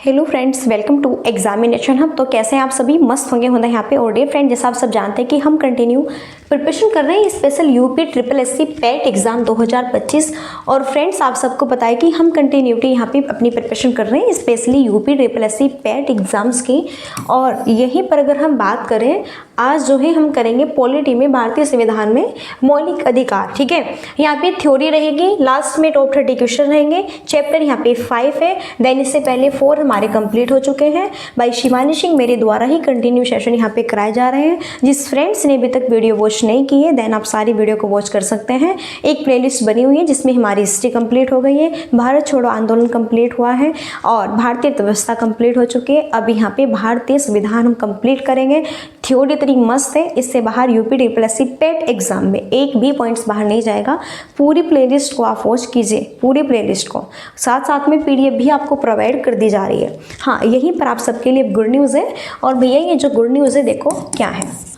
Hello friends, welcome to examination hub. तो कैसे हैं आप सभी? मस्त होंगे यहाँ पे। और डे फ्रेंड, जैसा आप सब जानते हैं कि हम कंटिन्यू प्रिपरेशन कर रहे हैं special UP triple SC PAT exam 2025। और फ्रेंड्स, आप सबको पता है कि हम कंटिन्यूटी यहाँ पे अपनी प्रिपरेशन कर रहे हैं specially UP triple SC PAT exams की। और यहीं पर अगर हम बात करें, आज जो है हम करेंगे पॉलिटी में भारतीय संविधान में मौलिक अधिकार। ठीक है, यहाँ पे थ्योरी रहेगी, लास्ट में टॉप 30 क्वेश्चन रहेंगे। चैप्टर यहाँ पे 5 है, देन इससे पहले 4 हमारे कंप्लीट हो चुके हैं बाई शिवानी सिंह। मेरे द्वारा ही कंटिन्यू सेशन यहाँ पे कराए जा रहे हैं। जिस फ्रेंड्स ने अभी तक वीडियो वॉच नहीं की है, देन आप सारी वीडियो को वॉच कर सकते हैं। एक प्लेलिस्ट बनी हुई है जिसमें हमारी हिस्ट्री कंप्लीट हो गई है, भारत छोड़ो आंदोलन कंप्लीट हुआ है और भारतीय अर्थव्यवस्था कंप्लीट हो चुकी है। अब यहाँ पे भारतीय संविधान हम कंप्लीट करेंगे। थ्योरी इतनी मस्त है, इससे बाहर यूपी ट्रिपल एससी पेट एग्जाम में एक भी पॉइंट्स बाहर नहीं जाएगा। पूरी प्लेलिस्ट को आप वॉच कीजिए, पूरी प्लेलिस्ट को। साथ साथ में पीडीएफ भी आपको प्रोवाइड कर दी जा रही है। हाँ, यहीं पर आप सबके लिए गुड न्यूज़ है। और भैया ये जो गुड न्यूज़ है देखो क्या है।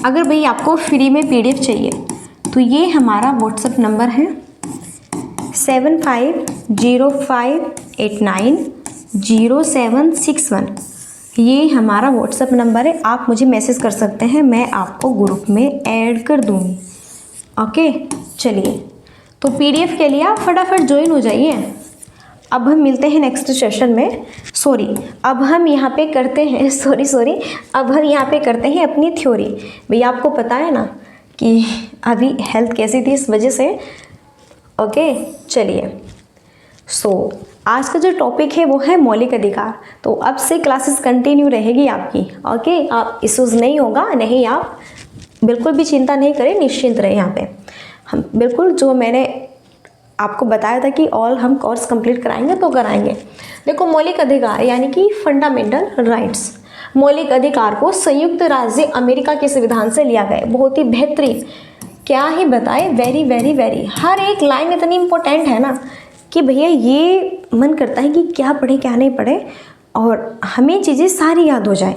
अगर भैया आपको फ्री में पीडीएफ चाहिए तो ये हमारा व्हाट्सएप नंबर है 7505890761। ये हमारा व्हाट्सएप नंबर है, आप मुझे मैसेज कर सकते हैं, मैं आपको ग्रुप में ऐड कर दूँगी। ओके, चलिए तो पीडीएफ के लिए आप फटाफट ज्वाइन हो जाइए। अब हम मिलते हैं नेक्स्ट सेशन में। अब हम यहाँ पे करते हैं अब हम यहाँ पे करते हैं अपनी थ्योरी। भैया आपको पता है ना कि अभी हेल्थ कैसी थी, इस वजह से। ओके, चलिए। आज का जो टॉपिक है वो है मौलिक अधिकार। तो अब से क्लासेस कंटिन्यू रहेगी आपकी। ओके, आप इश्यूज नहीं होगा, नहीं, आप बिल्कुल भी चिंता नहीं करें, निश्चिंत रहे। यहाँ पे हम बिल्कुल जो मैंने आपको बताया था कि ऑल हम कोर्स कंप्लीट कराएंगे तो कराएंगे। देखो, मौलिक अधिकार यानी कि फंडामेंटल राइट्स, मौलिक अधिकार को संयुक्त राज्य अमेरिका के संविधान से लिया गया। बहुत ही बेहतरीन, क्या ही बताए, वेरी वेरी वेरी। हर एक लाइन इतनी इंपॉर्टेंट है ना कि भैया ये मन करता है कि क्या पढ़े क्या नहीं पढ़े और हमें चीज़ें सारी याद हो जाए।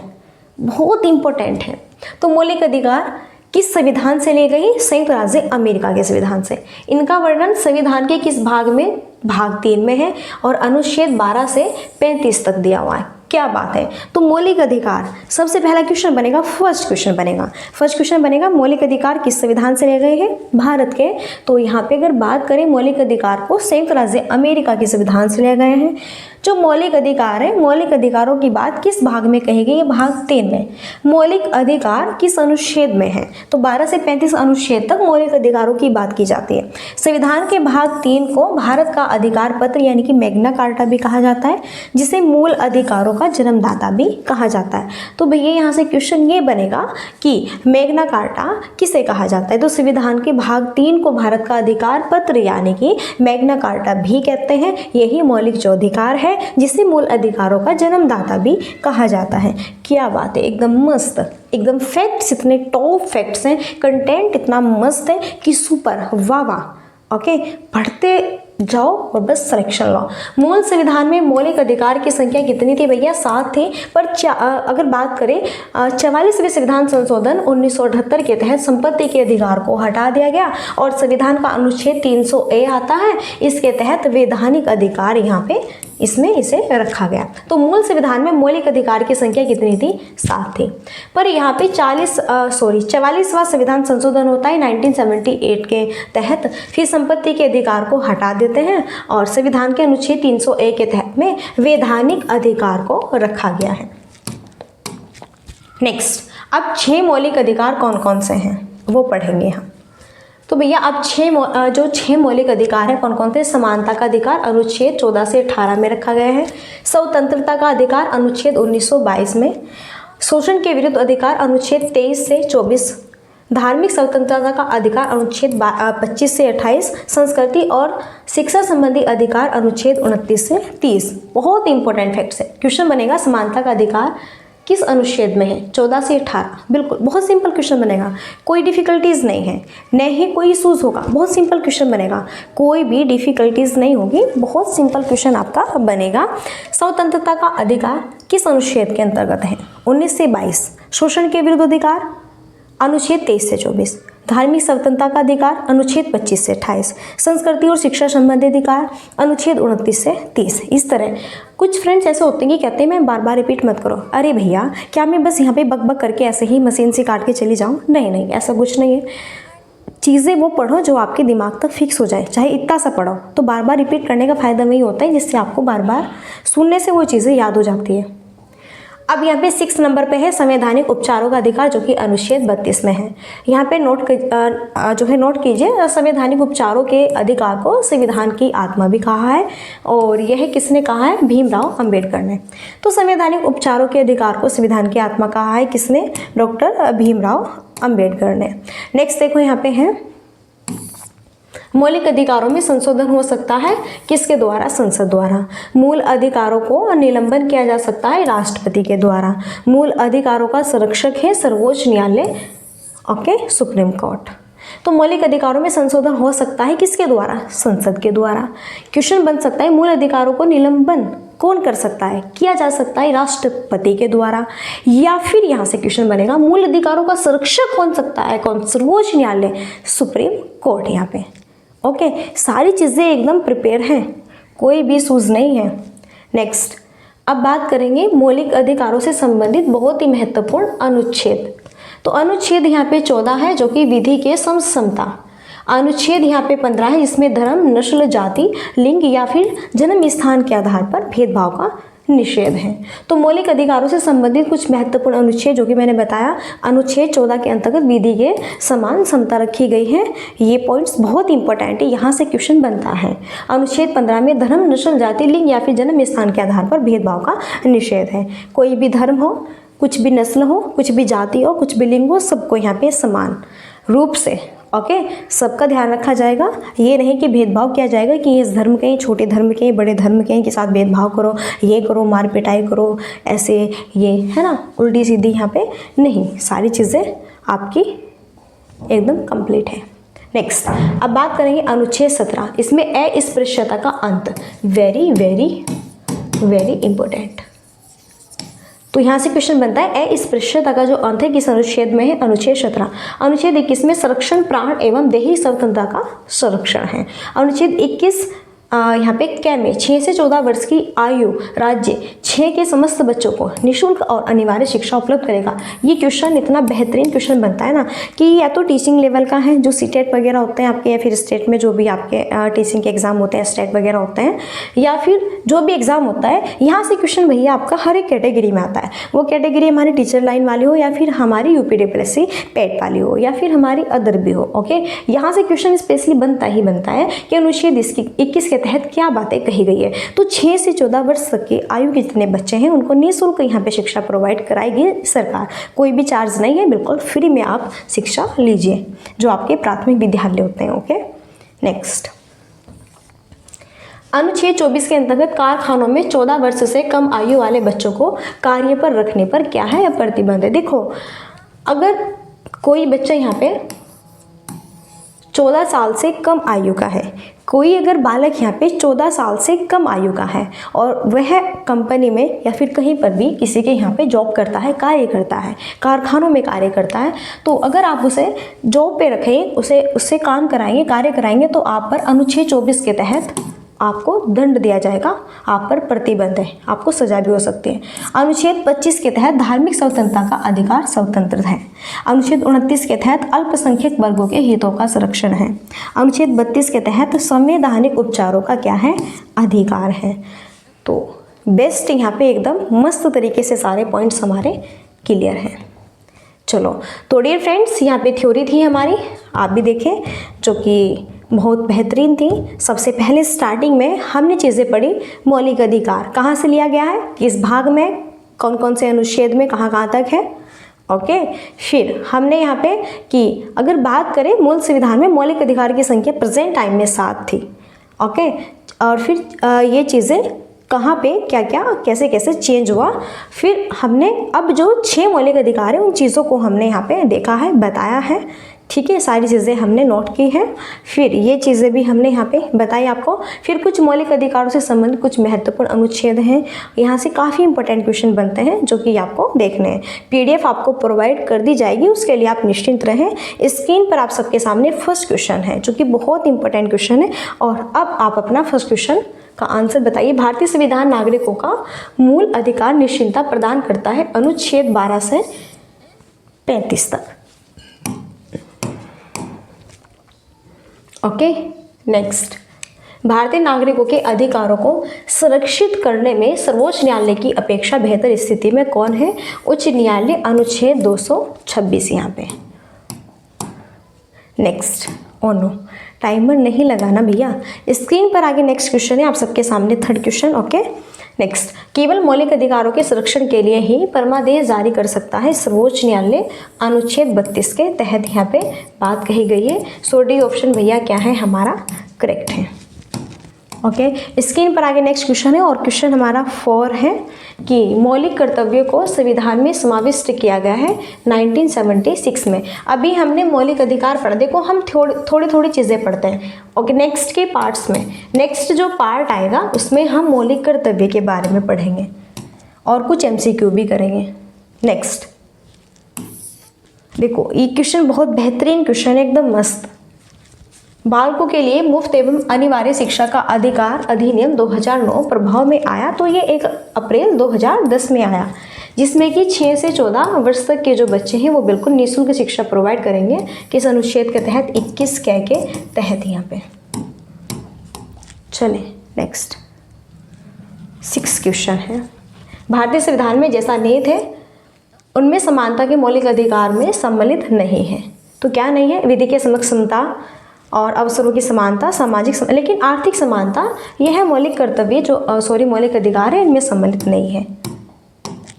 बहुत इंपॉर्टेंट है। तो मौलिक अधिकार किस संविधान से लिए गई? संयुक्त राज्य अमेरिका के संविधान से। इनका वर्णन संविधान के किस भाग में? भाग 3 में है और अनुच्छेद 12 से 35 तक दिया हुआ है। क्या बात है। तो मौलिक अधिकार, सबसे पहला क्वेश्चन बनेगा, फर्स्ट क्वेश्चन बनेगा मौलिक अधिकार किस संविधान से लिए गए हैं? भारत के। तो यहाँ पे अगर बात करें मौलिक अधिकार को संयुक्त राज्य अमेरिका के संविधान से लिए गए हैं। जो मौलिक अधिकार है, मौलिक अधिकारों की बात किस भाग में कही गई है? भाग 3 में। मौलिक अधिकार किस अनुच्छेद में है? तो 12 से 35 अनुच्छेद तक मौलिक अधिकारों की बात की जाती है। संविधान के भाग 3 को भारत का अधिकार पत्र यानी कि मैग्ना कार्टा भी कहा जाता है, जिसे मूल अधिकारों का जन्मदाता भी कहा जाता है। तो भैया यहाँ से क्वेश्चन ये बनेगा कि मैग्ना कार्टा किसे कहा जाता है? तो संविधान के भाग 3 को भारत का अधिकार पत्र यानी कि मैग्ना कार्टा भी कहते हैं। यही मौलिक जो अधिकार है जिसे मूल अधिकारों का जन्मदाता भी कहा जाता है। क्या बात है, एकदम मस्त, एकदम फैक्ट्स इतने टॉप फैक्ट्स हैं, कंटेंट इतना मस्त है कि सुपर, वाह वाह। ओके, पढ़ते जाओ और बस सिलेक्शन लो। मूल संविधान में मौलिक अधिकार की संख्या कितनी थी भैया? 7 थी। पर अगर बात करें 44वें संविधान संशोधन 1978 के तहत संपत्ति के अधिकार को हटा दिया गया और संविधान का अनुच्छेद 300A आता है। इसके तहत वैधानिक अधिकार यहाँ पे इसमें इसे रखा गया। तो मूल संविधान में मौलिक अधिकार की संख्या कितनी थी? 7 थी। पर यहाँ पे 44वां संविधान संशोधन होता है 1978 के तहत। फिर संपत्ति के अधिकार को हटा देते हैं और संविधान के अनुच्छेद 300A के तहत में वैधानिक अधिकार को रखा गया है। नेक्स्ट, अब 6 मौलिक अधिकार कौन कौन से हैं वो पढ़ेंगे हम। तो भैया अब 6 मौलिक अधिकार हैं कौन कौन से? समानता का अधिकार अनुच्छेद 14 से 18 में रखा गया है। स्वतंत्रता का अधिकार अनुच्छेद 1922 में। शोषण के विरुद्ध अधिकार अनुच्छेद 23 से 24। धार्मिक स्वतंत्रता का अधिकार अनुच्छेद 25 से 28। संस्कृति और शिक्षा संबंधी अधिकार अनुच्छेद 29 से 30। बहुत इंपॉर्टेंट फैक्ट्स है। क्वेश्चन बनेगा समानता का अधिकार किस अनुच्छेद में है? 14 से 18। बिल्कुल, बहुत सिंपल क्वेश्चन बनेगा, कोई डिफिकल्टीज नहीं है, न ही कोई इशूज होगा। बहुत सिंपल क्वेश्चन बनेगा, कोई भी डिफिकल्टीज नहीं होगी, बहुत सिंपल क्वेश्चन आपका बनेगा। स्वतंत्रता का अधिकार किस अनुच्छेद के अंतर्गत है? 19 से 22। शोषण के विरुद्ध अधिकार अनुच्छेद 23 से 24। धार्मिक स्वतंत्रता का अधिकार अनुच्छेद 25 से 28, संस्कृति और शिक्षा संबंधी अधिकार अनुच्छेद 29 से 30। इस तरह कुछ फ्रेंड्स ऐसे होते हैं कि कहते हैं मैं बार बार रिपीट मत करो। अरे भैया क्या मैं बस यहाँ पे बक बक करके ऐसे ही मशीन से काट के चली जाऊँ? नहीं नहीं, ऐसा कुछ नहीं है। चीज़ें वो पढ़ो जो आपके दिमाग तक फिक्स हो जाए, चाहे इतना सा पढ़ो। तो बार बार रिपीट करने का फ़ायदा वही होता है जिससे आपको बार बार सुनने से वो चीज़ें याद हो जाती है। अब यहाँ पे 6 नंबर पे है संवैधानिक उपचारों का अधिकार, जो कि अनुच्छेद 32 में है। यहाँ पे नोट कीजिए, संवैधानिक उपचारों के अधिकार को संविधान की आत्मा भी कहा है, और यह किसने कहा है? भीमराव अंबेडकर ने। तो संवैधानिक उपचारों के अधिकार को संविधान की आत्मा कहा है किसने? डॉक्टर भीमराव अंबेडकर ने। नेक्स्ट देखो यहाँ पे है मौलिक अधिकारों में संशोधन हो सकता है किसके द्वारा? संसद द्वारा। मूल अधिकारों को निलंबन किया जा सकता है राष्ट्रपति के द्वारा। मूल अधिकारों का संरक्षक है सर्वोच्च न्यायालय, ओके, सुप्रीम कोर्ट। तो मौलिक अधिकारों में संशोधन हो सकता है किसके द्वारा? संसद के द्वारा। क्वेश्चन बन सकता है मूल अधिकारों को निलंबन कौन कर सकता है? किया जा सकता है राष्ट्रपति के द्वारा। या फिर यहाँ से क्वेश्चन बनेगा मूल अधिकारों का संरक्षक कौन सकता है? कौन? सर्वोच्च न्यायालय, सुप्रीम कोर्ट। यहाँ पे ओके, सारी चीज़ें एकदम प्रिपेयर हैं, कोई भी सूझ नहीं है। नेक्स्ट अब बात करेंगे मौलिक अधिकारों से संबंधित बहुत ही महत्वपूर्ण अनुच्छेद। तो अनुच्छेद यहाँ पे 14 है जो कि विधि के समता। अनुच्छेद यहाँ पे 15 है जिसमें धर्म, नस्ल, जाति, लिंग या फिर जन्म स्थान के आधार पर भेदभाव का निषेध है। तो मौलिक अधिकारों से संबंधित कुछ महत्वपूर्ण अनुच्छेद जो कि मैंने बताया, अनुच्छेद 14 के अंतर्गत विधि के समान समता रखी गई है। ये पॉइंट्स बहुत इंपॉर्टेंट है, यहाँ से क्वेश्चन बनता है। अनुच्छेद 15 में धर्म, नस्ल, जाति, लिंग या फिर जन्म स्थान के आधार पर भेदभाव का निषेध है। कोई भी धर्म हो, कुछ भी नस्ल हो, कुछ भी जाति हो, कुछ भी लिंग हो, सबको यहाँ पे समान रूप से सबका ध्यान रखा जाएगा। ये नहीं कि भेदभाव किया जाएगा कि इस धर्म के, छोटे धर्म के, बड़े धर्म के साथ भेदभाव करो, ये करो, मार पिटाई करो, ऐसे ये है ना, उल्टी सीधी यहाँ पे नहीं, सारी चीज़ें आपकी एकदम कंप्लीट है। नेक्स्ट अब बात करेंगे अनुच्छेद 17। इसमें अस्पृश्यता का अंत, वेरी वेरी वेरी इंपॉर्टेंट। तो यहाँ से क्वेश्चन बनता है अस्पृश्यता का जो अंत है किस अनुच्छेद में है? अनुच्छेद 17। अनुच्छेद 21 में संरक्षण, प्राण एवं दैहिक स्वतंत्रता का संरक्षण है। अनुच्छेद 21 यहाँ पे क्या में 6 से 14 वर्ष की आयु राज्य 6 के समस्त बच्चों को निःशुल्क और अनिवार्य शिक्षा उपलब्ध करेगा। ये क्वेश्चन इतना बेहतरीन क्वेश्चन बनता है ना कि या तो टीचिंग लेवल का है, जो सीटेट वगैरह होते हैं आपके, या फिर स्टेट में जो भी आपके टीचिंग के एग्जाम होते हैं, स्टेट वगैरह होते हैं, या फिर जो भी एग्जाम होता है, यहाँ से क्वेश्चन भैया आपका हर एक कैटेगरी में आता है। वो कैटेगरी हमारी टीचर लाइन वाली हो, या फिर हमारी UPSC पेट वाली हो, या फिर हमारी अदर भी हो। ओके, यहाँ से क्वेश्चन स्पेशली बनता ही बनता है कि अनुच्छेद 21 के तहत क्या बातें कही गई है। तो 6 से 14 वर्ष तक की आयु के जितने बच्चे हैं उनको निःशुल्क यहाँ पे शिक्षा प्रोवाइड कराएगी सरकार। कोई भी चार्ज नहीं है, बिल्कुल फ्री में आप शिक्षा लीजिए जो आपके प्राथमिक विद्यालय होते हैं। ओके, नेक्स्ट अनुच्छेद 24 के अंतर्गत कारखानों में 14 वर्ष से कम आयु वाले बच्चों को कार्य पर रखने पर क्या है? प्रतिबंध है। देखो, अगर कोई बच्चा यहाँ पे 14 साल से कम आयु का है, कोई अगर बालक यहाँ पे 14 साल से कम आयु का है और वह कंपनी में या फिर कहीं पर भी किसी के यहाँ पे जॉब करता है, कार्य करता है, कारखानों में कार्य करता है, तो अगर आप उसे जॉब पे रखें, उससे काम कराएंगे, कार्य कराएंगे, तो आप पर अनुच्छेद 24 के तहत आपको दंड दिया जाएगा, आप पर प्रतिबंध है, आपको सजा भी हो सकती है। अनुच्छेद 25 के तहत धार्मिक स्वतंत्रता का अधिकार स्वतंत्र है। अनुच्छेद 29 के तहत अल्पसंख्यक वर्गों के हितों का संरक्षण है। अनुच्छेद 32 के तहत संवैधानिक उपचारों का क्या है? अधिकार है। तो बेस्ट यहाँ पे एकदम मस्त तरीके से सारे पॉइंट्स हमारे क्लियर हैं। चलो, तो डियर फ्रेंड्स, यहाँ पे थ्योरी थी हमारी, आप भी देखें, जो कि बहुत बेहतरीन थी। सबसे पहले स्टार्टिंग में हमने चीज़ें पढ़ी, मौलिक अधिकार कहाँ से लिया गया है, किस भाग में, कौन कौन से अनुच्छेद में, कहाँ तक है। ओके, फिर हमने यहाँ पे कि अगर बात करें मूल संविधान में मौलिक अधिकार की संख्या प्रेजेंट टाइम में 7 थी। ओके, और फिर ये चीज़ें कहाँ पे क्या क्या कैसे कैसे चेंज हुआ। फिर हमने अब जो 6 मौलिक अधिकार है उन चीज़ों को हमने यहाँ पे देखा है, बताया है, ठीक है, सारी चीज़ें हमने नोट की हैं। फिर ये चीज़ें भी हमने यहाँ पे बताई आपको। फिर कुछ मौलिक अधिकारों से संबंधित कुछ महत्वपूर्ण अनुच्छेद हैं, यहाँ से काफ़ी इंपॉर्टेंट क्वेश्चन बनते हैं जो कि आपको देखने हैं। पीडीएफ आपको प्रोवाइड कर दी जाएगी, उसके लिए आप निश्चिंत रहें। स्क्रीन पर आप सबके सामने फर्स्ट क्वेश्चन है जो कि बहुत इंपॉर्टेंट क्वेश्चन है। और अब आप अपना फर्स्ट क्वेश्चन का आंसर बताइए। भारतीय संविधान नागरिकों का मूल अधिकार निश्चिंतता प्रदान करता है, अनुच्छेद 12 से 35 तक। ओके, नेक्स्ट, भारतीय नागरिकों के अधिकारों को संरक्षित करने में सर्वोच्च न्यायालय की अपेक्षा बेहतर स्थिति में कौन है? उच्च न्यायालय, अनुच्छेद 226 यहाँ पे। नेक्स्ट, ओनो टाइमर नहीं लगाना भैया। स्क्रीन पर आगे नेक्स्ट क्वेश्चन है आप सबके सामने, थर्ड क्वेश्चन। ओके, नेक्स्ट, केवल मौलिक अधिकारों के संरक्षण के लिए ही परमादेश जारी कर सकता है सर्वोच्च न्यायालय, अनुच्छेद 32 के तहत यहाँ पे बात कही गई है। सो डी ऑप्शन भैया क्या है हमारा करेक्ट है। ओके, स्क्रीन पर आगे नेक्स्ट क्वेश्चन है और क्वेश्चन हमारा 4 है कि मौलिक कर्तव्यों को संविधान में समाविष्ट किया गया है 1976 में। अभी हमने मौलिक अधिकार पढ़ा, देखो हम थोड़ी चीज़ें पढ़ते हैं। ओके, नेक्स्ट के पार्ट्स में, नेक्स्ट जो पार्ट आएगा उसमें हम मौलिक कर्तव्य के बारे में पढ़ेंगे और कुछ MCQ भी करेंगे। नेक्स्ट देखो, ये क्वेश्चन बहुत बेहतरीन क्वेश्चन है, एकदम मस्त। बालकों के लिए मुफ्त एवं अनिवार्य शिक्षा का अधिकार अधिनियम 2009 प्रभाव में आया, तो ये 1 अप्रैल 2010 में आया, जिसमें कि 6 से 14 वर्ष तक के जो बच्चे हैं वो बिल्कुल निःशुल्क शिक्षा प्रोवाइड करेंगे। किस अनुच्छेद के तहत? 21 कै के तहत यहाँ पे। चले नेक्स्ट, 6 क्वेश्चन है। भारतीय संविधान में जैसा निहित है उनमें समानता के मौलिक अधिकार में सम्मिलित नहीं है। तो क्या नहीं है? विधि के समक्ष समता और अवसरों की समानता, सामाजिक लेकिन आर्थिक समानता, यह है मौलिक कर्तव्य जो मौलिक अधिकार है, इनमें सम्मिलित नहीं है।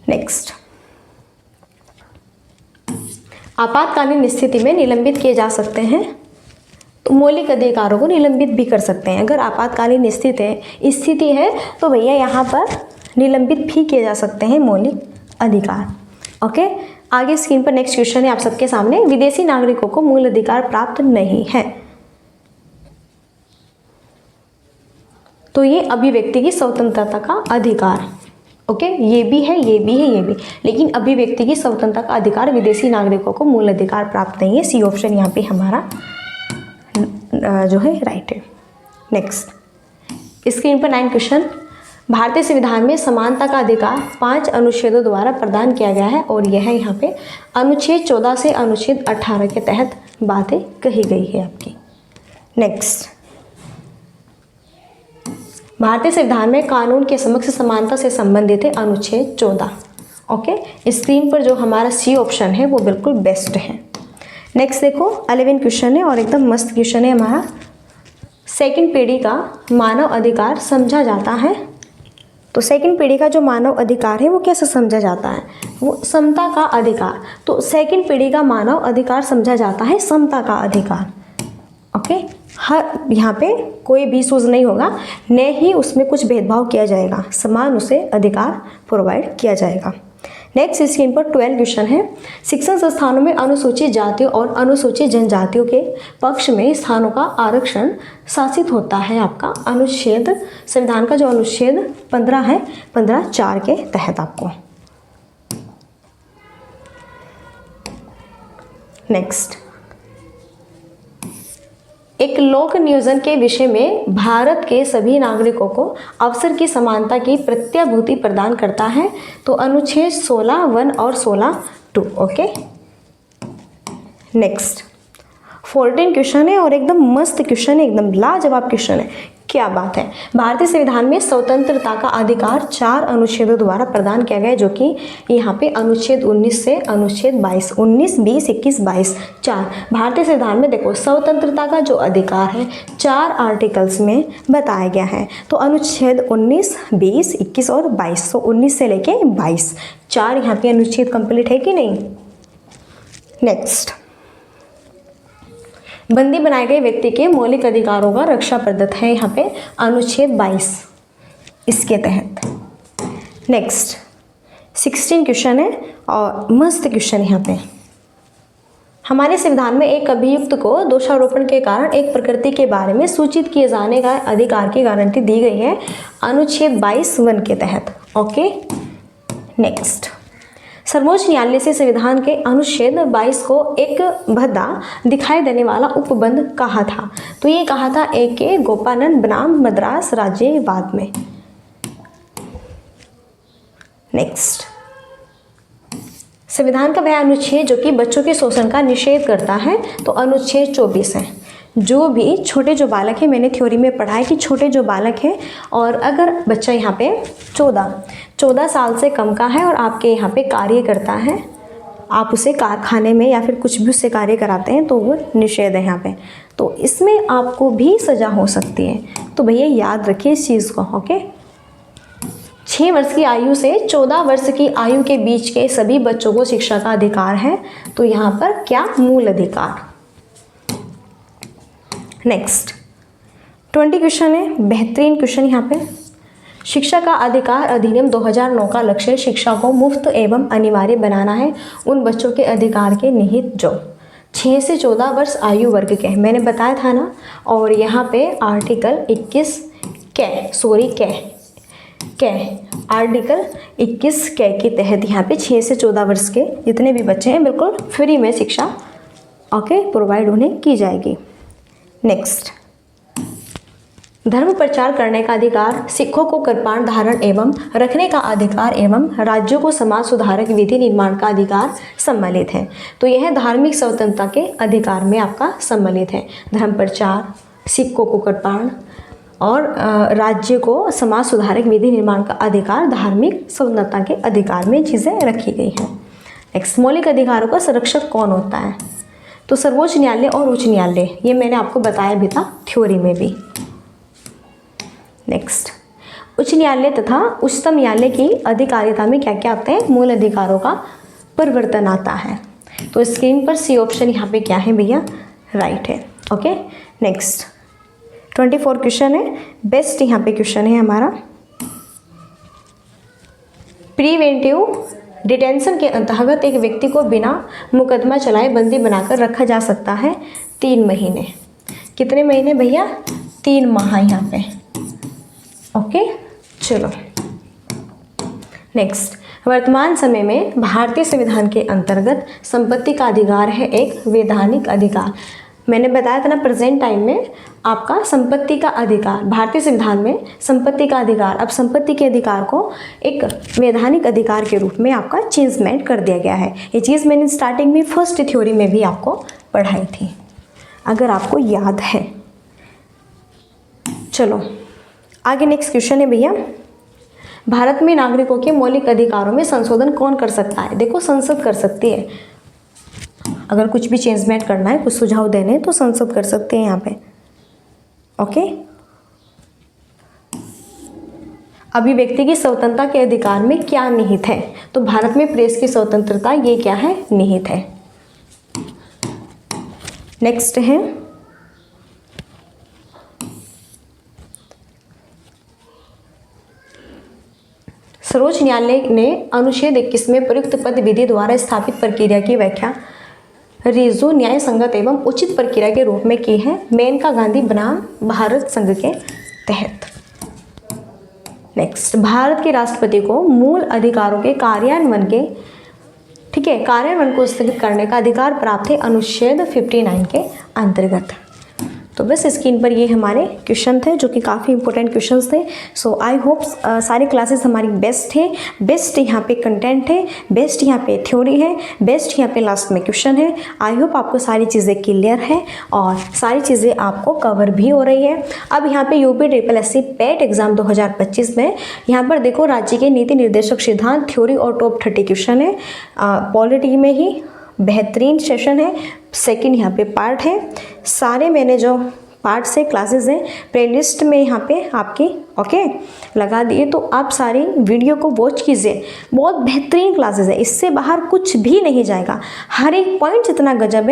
नेक्स्ट, आपातकालीन स्थिति में निलंबित किए जा सकते हैं, तो मौलिक अधिकारों को निलंबित भी कर सकते हैं। अगर आपातकालीन स्थिति है तो भैया यहाँ पर निलंबित भी किए जा सकते हैं मौलिक अधिकार। ओके, आगे स्क्रीन पर नेक्स्ट क्वेश्चन है आप सबके सामने, विदेशी नागरिकों को मूल अधिकार प्राप्त नहीं है, तो ये अभिव्यक्ति की स्वतंत्रता का अधिकार। ओके, ये भी है, ये भी है, ये भी, लेकिन अभिव्यक्ति की स्वतंत्रता का अधिकार विदेशी नागरिकों को मूल अधिकार प्राप्त नहीं है। सी ऑप्शन यहाँ पे हमारा जो है राइट है। नेक्स्ट, स्क्रीन पर 9 क्वेश्चन, भारतीय संविधान में समानता का अधिकार 5 अनुच्छेदों द्वारा प्रदान किया गया है और यह यहाँ पे अनुच्छेद 14 से अनुच्छेद 18 के तहत बातें कही गई है आपकी। नेक्स्ट, भारतीय संविधान में कानून के समक्ष समानता से संबंधित है अनुच्छेद 14। ओके, स्क्रीन पर जो हमारा सी ऑप्शन है वो बिल्कुल बेस्ट है। नेक्स्ट देखो, 11 क्वेश्चन है और एकदम मस्त क्वेश्चन है हमारा, सेकंड पीढ़ी का मानव अधिकार समझा जाता है, तो सेकंड पीढ़ी का जो मानव अधिकार है वो कैसे समझा जाता है? वो समता का अधिकार। तो सेकंड पीढ़ी का मानव अधिकार समझा जाता है समता का अधिकार। ओके, हर यहाँ पे कोई भी सूज नहीं होगा, न ही उसमें कुछ भेदभाव किया जाएगा, समान उसे अधिकार प्रोवाइड किया जाएगा। नेक्स्ट स्क्रीन पर 12 क्वेश्चन है, शिक्षण संस्थानों में अनुसूचित जातियों और अनुसूचित जनजातियों के पक्ष में स्थानों का आरक्षण शासित होता है आपका अनुच्छेद, संविधान का जो अनुच्छेद 15 है, 15(4) के तहत आपको। नेक्स्ट, एक लोक नियोजन के विषय में भारत के सभी नागरिकों को अवसर की समानता की प्रत्याभूति प्रदान करता है, तो अनुच्छेद 16(1) और 16(2). ओके, नेक्स्ट 14 क्वेश्चन है और एकदम मस्त क्वेश्चन है, एकदम लाजवाब क्वेश्चन है। क्या बात है, भारतीय संविधान में स्वतंत्रता का अधिकार 4 अनुच्छेदों द्वारा प्रदान किया गया है, जो कि यहाँ पे अनुच्छेद 19 से अनुच्छेद 22, 19, 20, 21, 22, 4। भारतीय संविधान में देखो स्वतंत्रता का जो अधिकार है 4 आर्टिकल्स में बताया गया है, तो अनुच्छेद 19, 20, 21 और 22, तो 19 से लेके 22, 4 यहाँ पे अनुच्छेद कंप्लीट है कि नहीं। नेक्स्ट, बंदी बनाए गए व्यक्ति के मौलिक अधिकारों का रक्षा प्रदत्त है यहाँ पे अनुच्छेद 22 इसके तहत। नेक्स्ट 16 क्वेश्चन है और मस्त क्वेश्चन यहाँ पे हमारे संविधान में एक अभियुक्त को दोषारोपण के कारण एक प्रकृति के बारे में सूचित किए जाने का अधिकार की गारंटी दी गई है अनुच्छेद 22(1) के तहत। ओके, नेक्स्ट, सर्वोच्च न्यायालय से संविधान के अनुच्छेद 22 को एक भद्दा दिखाई देने वाला उपबंध कहा था। तो ये कहा था A.K. गोपानंद बनाम मद्रास राज्यवाद में। नेक्स्ट, संविधान का वह अनुच्छेद जो कि बच्चों के शोषण का निषेध करता है तो अनुच्छेद 24 है। जो भी छोटे जो बालक हैं, मैंने थ्योरी में पढ़ा है कि छोटे जो बालक हैं और अगर बच्चा यहाँ पे 14 साल से कम का है और आपके यहाँ पे कार्य करता है, आप उसे कारखाने में या फिर कुछ भी उससे कार्य कराते हैं तो वो निषेध है यहाँ पे, तो इसमें आपको भी सज़ा हो सकती है। तो भैया याद रखिए इस चीज़ को। ओके, 6 वर्ष की आयु से 14 वर्ष की आयु के बीच के सभी बच्चों को शिक्षा का अधिकार है। तो यहाँ पर क्या, मूल अधिकार। नेक्स्ट 20 क्वेश्चन है, बेहतरीन क्वेश्चन यहाँ पे। शिक्षा का अधिकार अधिनियम 2009 का लक्ष्य शिक्षा को मुफ्त एवं अनिवार्य बनाना है उन बच्चों के अधिकार के निहित जो 6 से 14 वर्ष आयु वर्ग के, मैंने बताया था ना। और यहाँ पे आर्टिकल 21 आर्टिकल 21 के तहत यहाँ पे 6 से 14 वर्ष के जितने भी बच्चे हैं बिल्कुल फ्री में शिक्षा प्रोवाइड उन्हें की जाएगी। नेक्स्ट, धर्म प्रचार करने का अधिकार, सिखों को कृपाण धारण एवं रखने का अधिकार एवं राज्यों को समाज सुधारक विधि निर्माण का अधिकार सम्मिलित है। तो यह धार्मिक स्वतंत्रता के अधिकार में आपका सम्मिलित है। धर्म प्रचार, सिखों को कृपाण और राज्य को समाज सुधारक विधि निर्माण का अधिकार धार्मिक स्वतंत्रता के अधिकार में चीज़ें रखी गई हैं। नेक्स्ट, मौलिक अधिकारों का संरक्षक कौन होता है? तो सर्वोच्च न्यायालय और उच्च न्यायालय, ये मैंने आपको बताया भी था थ्योरी में भी। नेक्स्ट, उच्च न्यायालय तथा उच्चतम न्यायालय की अधिकारिता में क्या क्या आते हैं? मूल अधिकारों का परिवर्तन आता है। तो स्क्रीन पर सी ऑप्शन यहाँ पे क्या है भैया? राइट है। ओके, नेक्स्ट 24 क्वेश्चन है, बेस्ट यहाँ पे क्वेश्चन है हमारा। प्रिवेंटिव डिटेंशन के अंतर्गत एक व्यक्ति को बिना मुकदमा चलाए बंदी बनाकर रखा जा सकता है 3 महीने। कितने महीने भैया? 3 माह यहाँ पे। ओके, चलो नेक्स्ट, वर्तमान समय में भारतीय संविधान के अंतर्गत संपत्ति का अधिकार है एक वैधानिक अधिकार। मैंने बताया था ना, प्रेजेंट टाइम में आपका संपत्ति का अधिकार, भारतीय संविधान में संपत्ति का अधिकार, अब संपत्ति के अधिकार को एक वैधानिक अधिकार के रूप में आपका चेंजमेंट कर दिया गया है। ये चीज़ मैंने स्टार्टिंग में फर्स्ट थ्योरी में भी आपको पढ़ाई थी, अगर आपको याद है। चलो आगे नेक्स्ट क्वेश्चन है भैया, भारत में नागरिकों के मौलिक अधिकारों में संशोधन कौन कर सकता है? देखो, संसद कर सकती है। अगर कुछ भी चेंजमेंट करना है, कुछ सुझाव देने हैं तो संसद कर सकते हैं यहाँ पे। ओके, अभिव्यक्ति की स्वतंत्रता के अधिकार में क्या निहित है? तो भारत में प्रेस की स्वतंत्रता, ये क्या है? निहित है। नेक्स्ट है सर्वोच्च न्यायालय ने अनुच्छेद 21 में प्रयुक्त पद विधि द्वारा स्थापित प्रक्रिया की व्याख्या रिजु न्याय संगत एवं उचित प्रक्रिया के रूप में की है मेनका गांधी बनाम भारत संघ के तहत। नेक्स्ट, भारत के राष्ट्रपति को मूल अधिकारों के कार्यान्वयन को स्थगित करने का अधिकार प्राप्त है अनुच्छेद 59 के अंतर्गत। तो बस स्क्रीन पर ये हमारे क्वेश्चन थे जो कि काफ़ी इंपॉर्टेंट क्वेश्चंस थे। सो आई होप सारी क्लासेस हमारी बेस्ट है, बेस्ट यहाँ पे कंटेंट है, बेस्ट यहाँ पे थ्योरी है, बेस्ट यहाँ पे लास्ट में क्वेश्चन है। आई होप आपको सारी चीज़ें क्लियर है और सारी चीज़ें आपको कवर भी हो रही है। अब यहाँ पे यूपी SSSC पेट एग्जाम 2025 में यहाँ पर देखो राज्य के नीति निर्देशक सिद्धांत थ्योरी और टॉप 30 क्वेश्चन है। पॉलिटी में ही बेहतरीन सेशन है, सेकंड यहाँ पे पार्ट है। सारे मैंने जो पार्ट से क्लासेस हैं प्लेलिस्ट में यहाँ पे आपकी ओके, लगा दिए तो आप सारी वीडियो को वॉच कीजिए, बहुत बेहतरीन क्लासेस है, इससे बाहर कुछ भी नहीं जाएगा। हर एक पॉइंट्स इतना गजब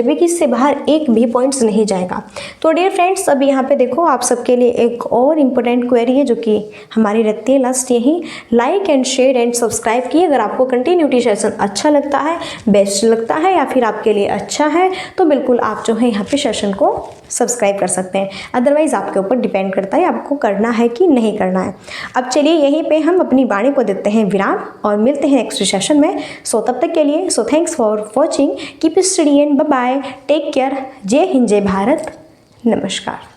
है कि इससे बाहर एक भी पॉइंट्स नहीं जाएगा। तो डियर फ्रेंड्स, अब यहाँ पे देखो आप सबके लिए एक और इम्पोर्टेंट क्वेरी है जो कि हमारी रहती है लास्ट, यही like and share and subscribe की। अगर आपको कंटिन्यूटी सेशन अच्छा लगता है, बेस्ट लगता है या फिर आपके लिए अच्छा है तो बिल्कुल आप जो है यहाँ पे सेशन को सब्सक्राइब कर सकते हैं, अदरवाइज़ आपके ऊपर डिपेंड करता है आपको करना है कि नहीं करना है। अब चलिए यहीं पे हम अपनी वाणी को देते हैं विराम और मिलते हैं नेक्स्ट सेशन में। सो तब तक के लिए thanks for watching, keep study and bye bye, take care, जय हिंद जय भारत, नमस्कार।